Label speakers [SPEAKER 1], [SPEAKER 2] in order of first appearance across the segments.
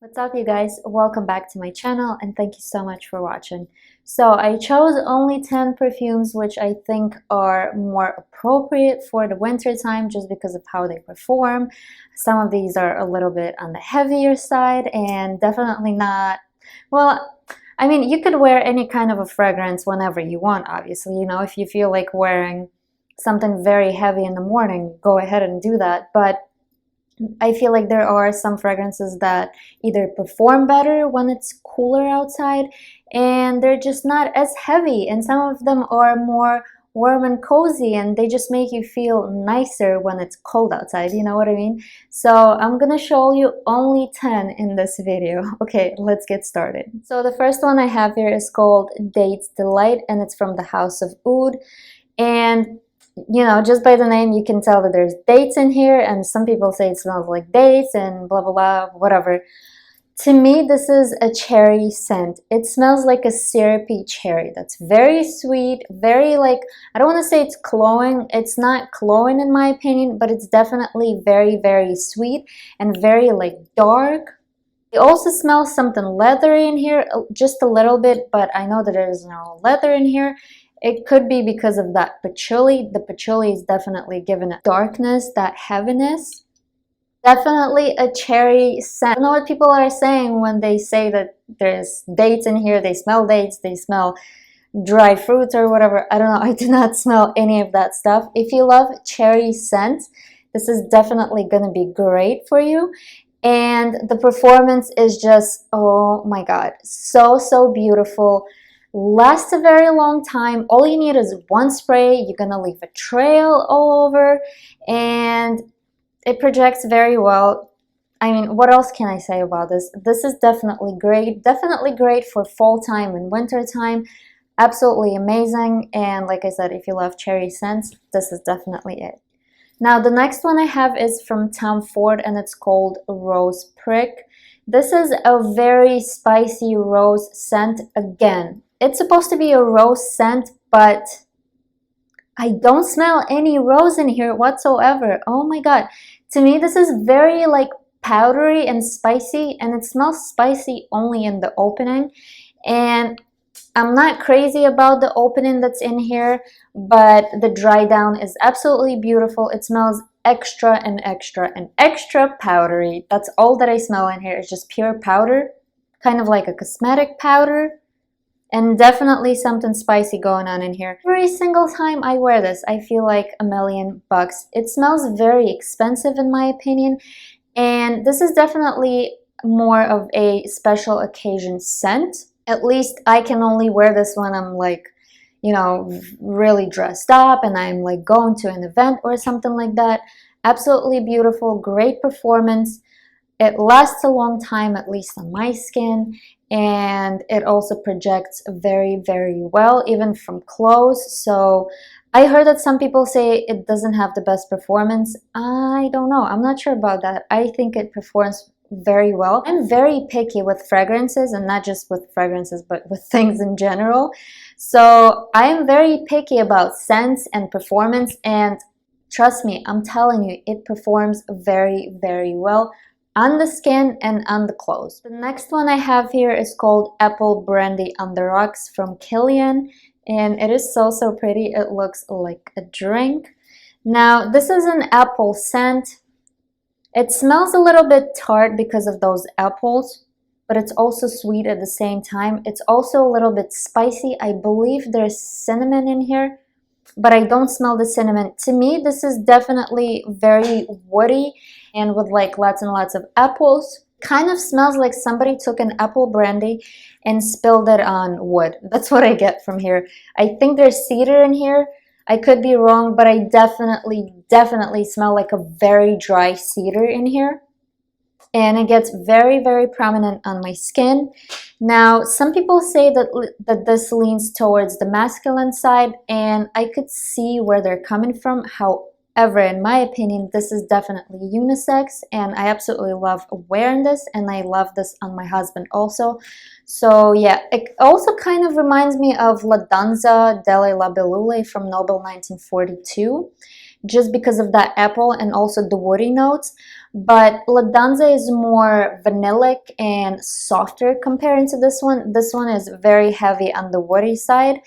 [SPEAKER 1] What's up, you guys? Welcome back to my channel and thank you so much for watching. So I chose only 10 perfumes which I think are more appropriate for the winter time just because of how they perform. Some of these are a little bit on the heavier side and definitely not, well, I mean, you could wear any kind of a fragrance whenever you want, obviously. You know, if you feel like wearing something very heavy in the morning, go ahead and do that. But I feel like there are some fragrances that either perform better when it's cooler outside and they're just not as heavy, and some of them are more warm and cozy and they just make you feel nicer when it's cold outside, you know what I mean? So I'm gonna show you only 10 in this video. Okay, let's get started. So the first one I have here is called Dates Delight and it's from the house of Oud, and you know, just by the name you can tell that there's dates in here, and some people say it smells like dates and blah blah blah, whatever. To me, this is a cherry scent. It smells like a syrupy cherry that's very sweet, very like, I don't want to say it's cloying. It's not cloying in my opinion, but it's definitely very sweet and very like dark. I also smell something leathery in here, just a little bit, but I know that there's no leather in here. It could be because of that patchouli. The patchouli is definitely giving it darkness, that heaviness. Definitely a cherry scent. I don't know what people are saying when they say that there's dates in here. They smell dates, they smell dry fruits or whatever. I don't know. I do not smell any of that stuff. If you love cherry scent, this is definitely going to be great for you. And the performance is just, oh my god, so beautiful. Lasts a very long time. All you need is one spray. You're gonna leave a trail all over and it projects very well. I mean, what else can I say about this? This is definitely great for fall time and winter time. Absolutely amazing. And like I said, if you love cherry scents, this is definitely it. Now the next one I have is from Tom Ford and it's called Rose Prick. This is a very spicy rose scent. Again, it's supposed to be a rose scent, but I don't smell any rose in here whatsoever. Oh my god. To me, this is very like powdery and spicy, and it smells spicy only in the opening. And I'm not crazy about the opening that's in here, but the dry down is absolutely beautiful. It smells extra powdery. That's all that I smell in here. It's just pure powder, kind of like a cosmetic powder. And definitely something spicy going on in here. Every single time I wear this, I feel like $1,000,000. It smells very expensive in my opinion. And this is definitely more of a special occasion scent. At least I can only wear this when I'm like, you know, really dressed up and I'm like going to an event or something like that. Absolutely beautiful, great performance. It lasts a long time, at least on my skin, and it also projects very well, even from close. So I heard that some people say it doesn't have the best performance. I don't know. I'm not sure about that. I think it performs very well. I'm very picky with fragrances, and not just with fragrances, but with things in general. So I am very picky about scents and performance, and trust me, I'm telling you, it performs very well on the skin and on the clothes. The next one I have here is called Apple Brandy on the Rocks from KILIAN, and it is so pretty. It looks like a drink. Now this is an apple scent. It smells a little bit tart because of those apples, but it's also sweet at the same time. It's also a little bit spicy. I believe there's cinnamon in here, but I don't smell the cinnamon. To me, this is definitely very woody and with like lots and lots of apples. Kind of smells like somebody took an apple brandy and spilled it on wood. That's what I get from here. I think there's cedar in here. I could be wrong, but I definitely smell like a very dry cedar in here. And it gets very prominent on my skin. Now, some people say that this leans towards the masculine side, and I could see where they're coming from. However, in my opinion, this is definitely unisex, and I absolutely love wearing this, and I love this on my husband also. So yeah, it also kind of reminds me of La Danza delle Labellule from Nobel 1942. Just because of that apple and also the woody notes. but La Danza is more vanillic and softer compared to this one. This one is very heavy on the woody side.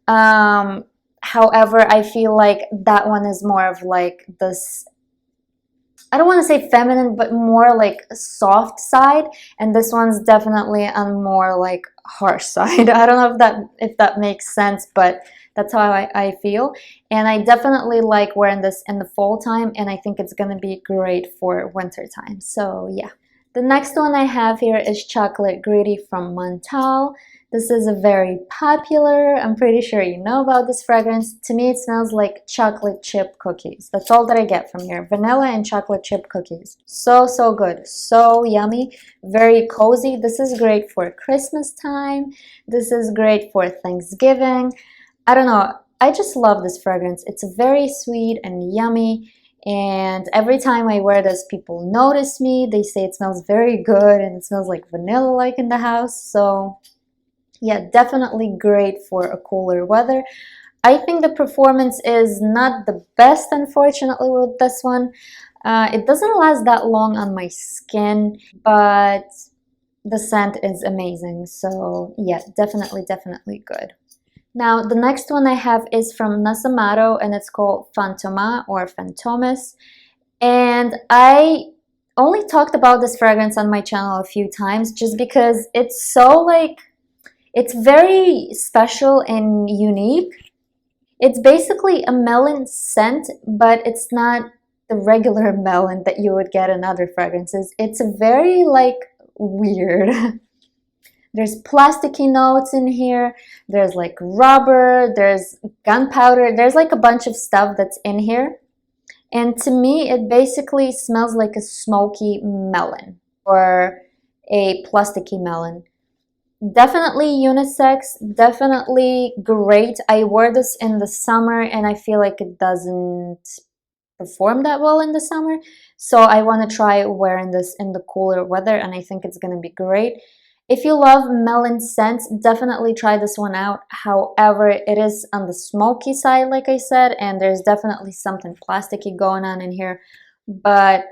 [SPEAKER 1] However, I feel like that one is more of like this, I don't want to say feminine, but more like soft side, and this one's definitely on more like harsh side. I don't know if that makes sense, but that's how I feel. And I definitely like wearing this in the fall time, and I think it's gonna be great for winter time. So yeah. The next one I have here is Chocolate Greedy from Montale. This is a very popular, I'm pretty sure you know about this fragrance. To me, it smells like chocolate chip cookies. That's all that I get from here. Vanilla and chocolate chip cookies. So, so good. So yummy. Very cozy. This is great for Christmas time. This is great for Thanksgiving. I don't know. I just love this fragrance. It's very sweet and yummy. And every time I wear this, people notice me. They say it smells very good and it smells like vanilla like in the house. So yeah, definitely great for a cooler weather. I think the performance is not the best, unfortunately, with this one. It doesn't last that long on my skin, but the scent is amazing. So yeah, definitely good. Now, the next one I have is from NASOMATO, and it's called FANTOMAS or FANTOMAS. And I only talked about this fragrance on my channel a few times just because it's so like, it's very special and unique. It's basically a melon scent, but it's not the regular melon that you would get in other fragrances. It's very like weird. There's plasticky notes in here. There's like rubber, there's gunpowder, there's like a bunch of stuff that's in here. And to me, it basically smells like a smoky melon or a plasticky melon. Definitely unisex, definitely great. I wore this in the summer and I feel like it doesn't perform that well in the summer. So I want to try wearing this in the cooler weather and I think it's going to be great. If you love melon scents, definitely try this one out. However, it is on the smoky side, like I said, and there's definitely something plasticky going on in here. But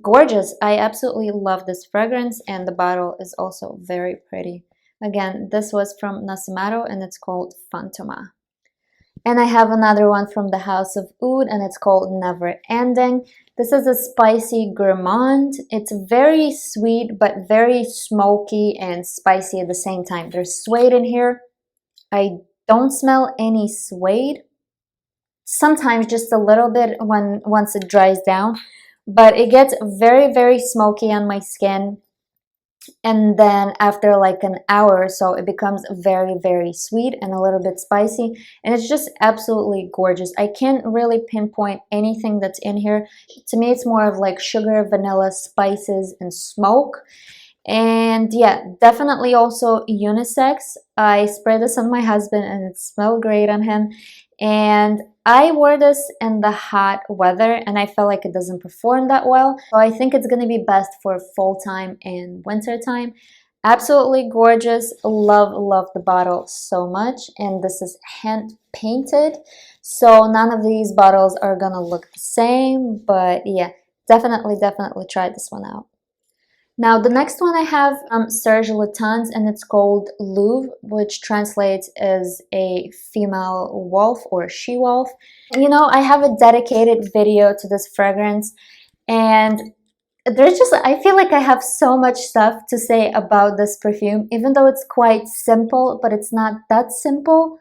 [SPEAKER 1] gorgeous. I absolutely love this fragrance and the bottle is also very pretty. Again, this was from NASOMATO and it's called FANTOMAS. And I have another one from the House of Oud and it's called Never Ending. This is a spicy gourmand. It's very sweet but very smoky and spicy at the same time. There's suede in here. I don't smell any suede. Sometimes just a little bit once it dries down. But it gets very smoky on my skin. And then after like an hour or so, it becomes very sweet and a little bit spicy, and it's just absolutely gorgeous. I can't really pinpoint anything that's in here. To me, it's more of like sugar, vanilla, spices, and smoke. And yeah, definitely also unisex. I sprayed this on my husband and it smelled great on him. And I wore this in the hot weather and I felt like it doesn't perform that well. So I think it's going to be best for fall time and winter time. Absolutely gorgeous. Love the bottle so much. And this is hand painted. So none of these bottles are going to look the same. But yeah, definitely try this one out. Now, the next one I have Serge Lutens, and it's called Louve, which translates as a female wolf or she-wolf. You know, I have a dedicated video to this fragrance, and there's just, I feel like I have so much stuff to say about this perfume, even though it's quite simple, but it's not that simple.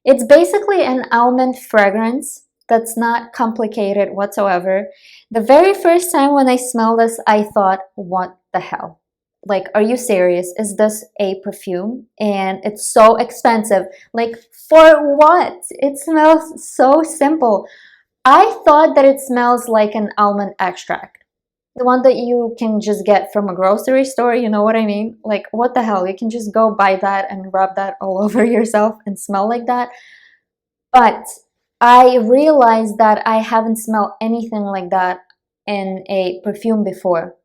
[SPEAKER 1] It's basically an almond fragrance. That's not complicated whatsoever. The very first time when I smelled this, I thought, what the hell? Like, are you serious? Is this a perfume? And it's so expensive. Like, for what? It smells so simple. I thought that it smells like an almond extract. The one that you can just get from a grocery store, you know what I mean? Like, what the hell? You can just go buy that and rub that all over yourself and smell like that. But I realized that I haven't smelled anything like that in a perfume before.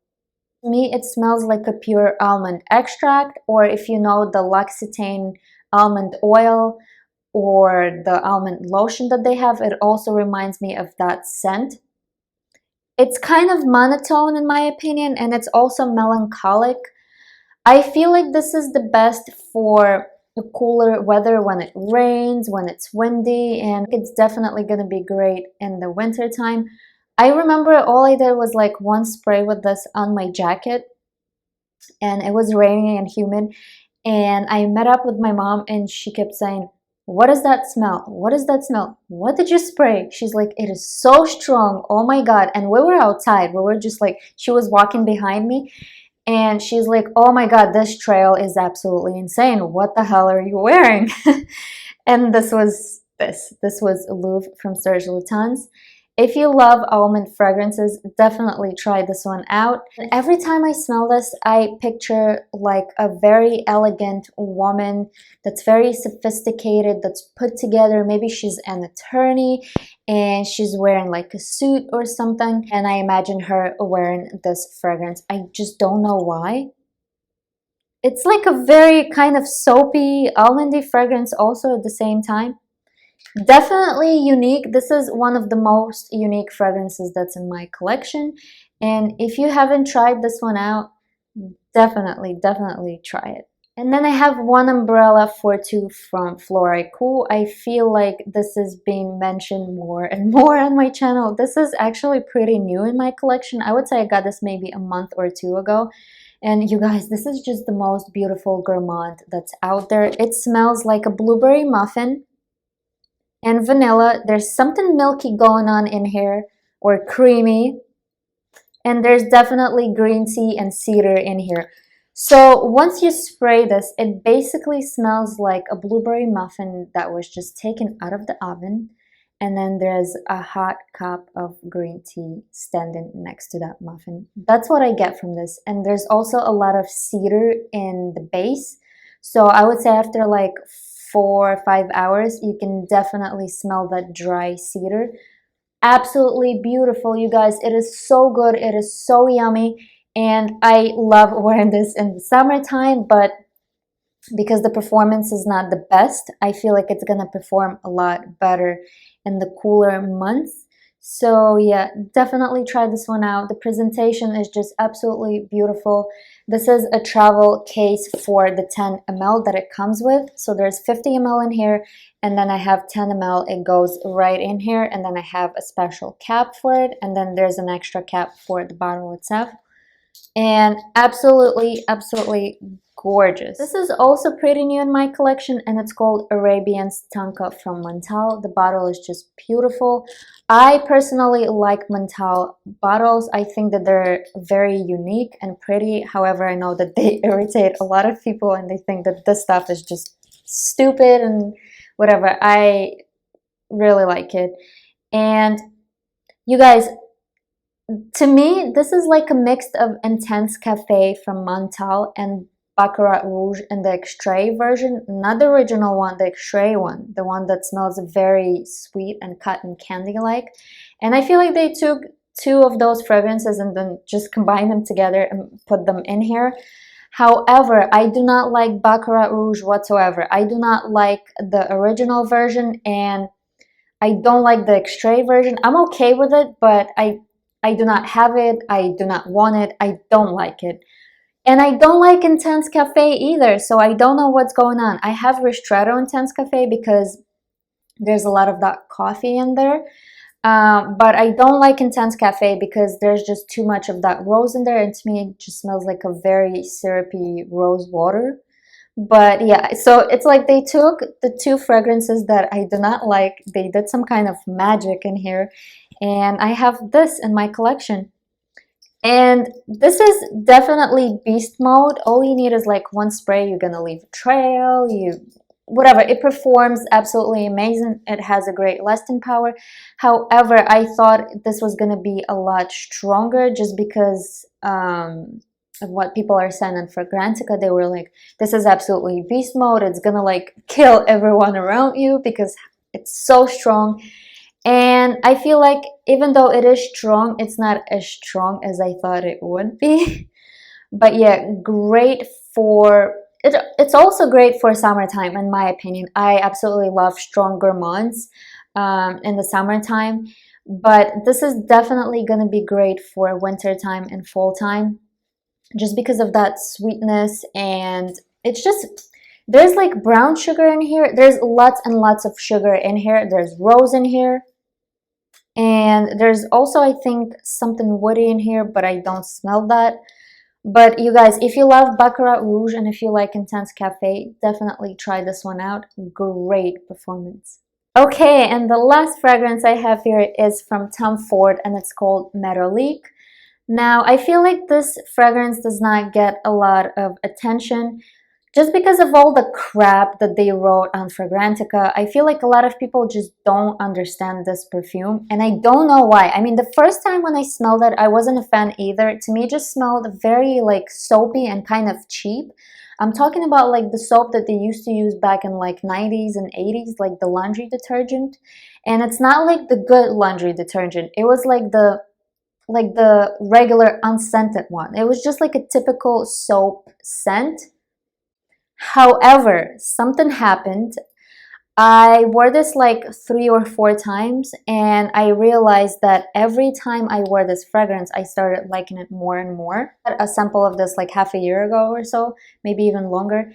[SPEAKER 1] To me, it smells like a pure almond extract, or if you know the L'Occitane almond oil or the almond lotion that they have, it also reminds me of that scent. It's kind of monotone in my opinion, and it's also melancholic. I feel like this is the best for the cooler weather, when it rains, when it's windy, and it's definitely going to be great in the winter time. I remember all I did was like one spray with this on my jacket, and it was raining and humid, and I met up with my mom and she kept saying, "What is that smell? What is that smell? What did you spray?" She's like, "It is so strong. Oh my God." And we were outside. We were just like, she was walking behind me and she's like, "Oh my God, this trail is absolutely insane. What the hell are you wearing?" And this was Louvre from Serge Lutens. If you love almond fragrances, definitely try this one out. And every time I smell this, I picture like a very elegant woman that's very sophisticated, that's put together. Maybe she's an attorney and she's wearing like a suit or something. And I imagine her wearing this fragrance. I just don't know why. It's like a very kind of soapy, almondy fragrance also at the same time. Definitely unique. This is one of the most unique fragrances that's in my collection. And if you haven't tried this one out, definitely try it. And then I have one umbrella for two from FLORAIKU. I feel like this is being mentioned more and more on my channel. This is actually pretty new in my collection. I would say I got this maybe a month or two ago. And you guys, this is just the most beautiful gourmand that's out there. It smells like a blueberry muffin and vanilla. There's something milky going on in here, or creamy, and there's definitely green tea and cedar in here. So once you spray this, it basically smells like a blueberry muffin that was just taken out of the oven, and then there's a hot cup of green tea standing next to that muffin. That's what I get from this. And there's also a lot of cedar in the base, so I would say after like 4 or 5 hours, you can definitely smell that dry cedar. Absolutely beautiful, you guys. It is so good. It is so yummy. And I love wearing this in the summertime, but because the performance is not the best, I feel like it's gonna perform a lot better in the cooler months. So yeah, definitely try this one out. The presentation is just absolutely beautiful. This is a travel case for the 10 ml that it comes with. So there's 50 ml in here, and then I have 10 ml. It goes right in here, and then I have a special cap for it, and then there's an extra cap for the bottle itself. And absolutely gorgeous. This is also pretty new in my collection, and it's called Arabians TONKA from Montale. The bottle is just beautiful. I personally like Montale bottles. I think that they're very unique and pretty. However, I know that they irritate a lot of people and they think that this stuff is just stupid and whatever. I really like it. And you guys, to me, this is like a mix of Intense Cafe from Montale and Baccarat Rouge in the extrait version, not the original one, the extrait one, the one that smells very sweet and cotton candy-like. And I feel like they took two of those fragrances and then just combined them together and put them in here. However, I do not like Baccarat Rouge whatsoever. I do not like the original version, and I don't like the extrait version. I'm okay with it, but I do not have it. I do not want it. I don't like it. And I don't like Intense Cafe either, so I don't know what's going on. I have Ristretto Intense Cafe because there's a lot of that coffee in there. But I don't like Intense Cafe because there's just too much of that rose in there, and to me it just smells like a very syrupy rose water. But yeah, so it's like they took the two fragrances that I do not like, they did some kind of magic in here, and I have this in my collection. And this is definitely beast mode. All you need is like one spray. You're gonna leave a trail, whatever. It performs absolutely amazing. It has a great lasting power. However, I thought this was gonna be a lot stronger just because of what people are saying on Fragrantica. They were like, this is absolutely beast mode. It's gonna like kill everyone around you because it's so strong. And I feel like even though it is strong, it's not as strong as I thought it would be. But yeah, great for it. It's also great for summertime, in my opinion. I absolutely love strong gourmands in the summertime. but this is definitely gonna be great for winter time and fall time, just because of that sweetness. And it's just, there's like brown sugar in here, there's lots and lots of sugar in here, there's rose in here, and there's also, I think, something woody in here, but I don't smell that. But you guys, if you love Baccarat Rouge and if you like intense cafe, definitely try this one out. Great performance. Okay, and the last fragrance I have here is from Tom Ford, and it's called Metalique. Now, I feel like this fragrance does not get a lot of attention just because of all the crap that they wrote on Fragrantica. I feel like a lot of people just don't understand this perfume, and I don't know why. I mean, the first time when I smelled it, I wasn't a fan either. To me, it just smelled very like soapy and kind of cheap. I'm talking about like the soap that they used to use back in like 90s and 80s, like the laundry detergent. And it's not like the good laundry detergent. It was like the regular unscented one. It was just like a typical soap scent. However, something happened. I wore this like 3 or 4 times, and I realized that every time I wore this fragrance, I started liking it more and more. I had a sample of this like half a year ago or so, maybe even longer.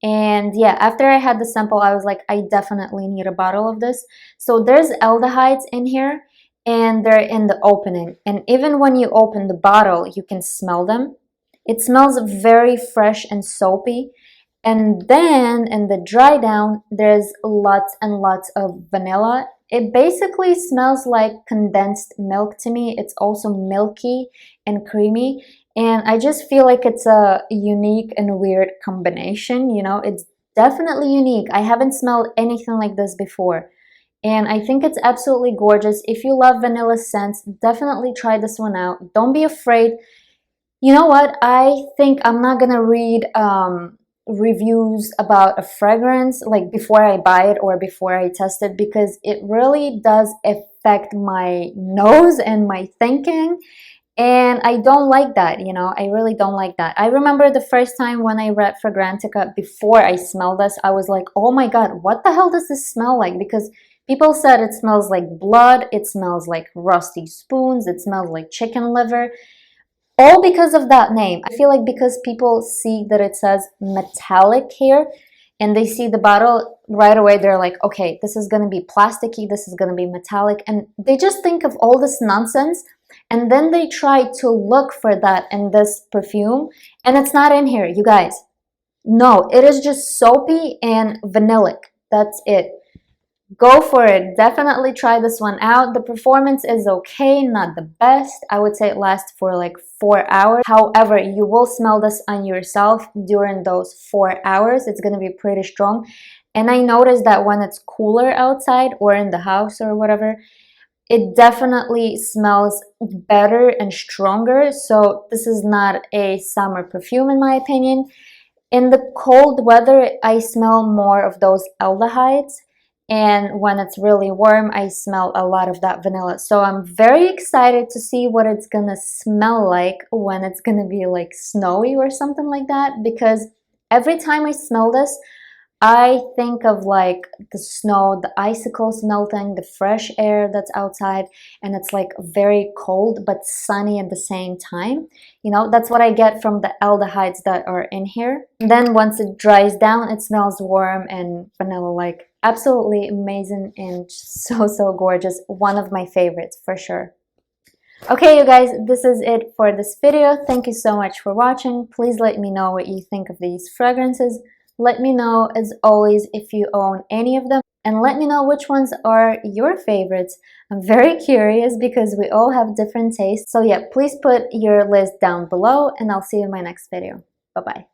[SPEAKER 1] And yeah, after I had the sample, I was like, I definitely need a bottle of this. So there's aldehydes in here, and they're in the opening. And even when you open the bottle, you can smell them. It smells very fresh and soapy. And then in the dry down, there's lots and lots of vanilla. It basically smells like condensed milk to me. It's also milky and creamy. And I just feel like it's a unique and weird combination. You know, it's definitely unique. I haven't smelled anything like this before. And I think it's absolutely gorgeous. If you love vanilla scents, definitely try this one out. Don't be afraid. You know what? I think I'm not gonna read reviews about a fragrance like before I buy it or before I test it, because it really does affect my nose and my thinking, and I don't like that. You know, I really don't like that. I remember the first time when I read Fragrantica, before I smelled this, I was like, oh my god, what the hell does this smell like? Because people said it smells like blood, it smells like rusty spoons, it smells like chicken liver. All because of that name. I feel like because people see that it says metallic here and they see the bottle right away, they're like, okay, this is going to be plasticky, this is going to be metallic, and they just think of all this nonsense, and then they try to look for that in this perfume, and it's not in here, you guys. No, it is just soapy and vanillic. That's it. Go for it. Definitely try this one out. The performance is okay, not the best. I would say it lasts for like 4 hours. However, you will smell this on yourself during those 4 hours. It's going to be pretty strong. And I noticed that when it's cooler outside or in the house or whatever, it definitely smells better and stronger. So this is not a summer perfume in my opinion. In the cold weather, I smell more of those aldehydes. And when it's really warm, I smell a lot of that vanilla. So I'm very excited to see what it's gonna smell like when it's gonna be like snowy or something like that, because every time I smell this, I think of like the snow, the icicles melting, the fresh air that's outside, and it's like very cold but sunny at the same time. You know, that's what I get from the aldehydes that are in here. And then once it dries down, it smells warm and vanilla-like. Absolutely amazing and so gorgeous. One of my favorites for sure. Okay, you guys, this is it for this video. Thank you so much for watching. Please let me know what you think of these fragrances. Let me know, as always, if you own any of them, and let me know which ones are your favorites. I'm very curious because we all have different tastes. So yeah, please put your list down below, and I'll see you in my next video. Bye-bye.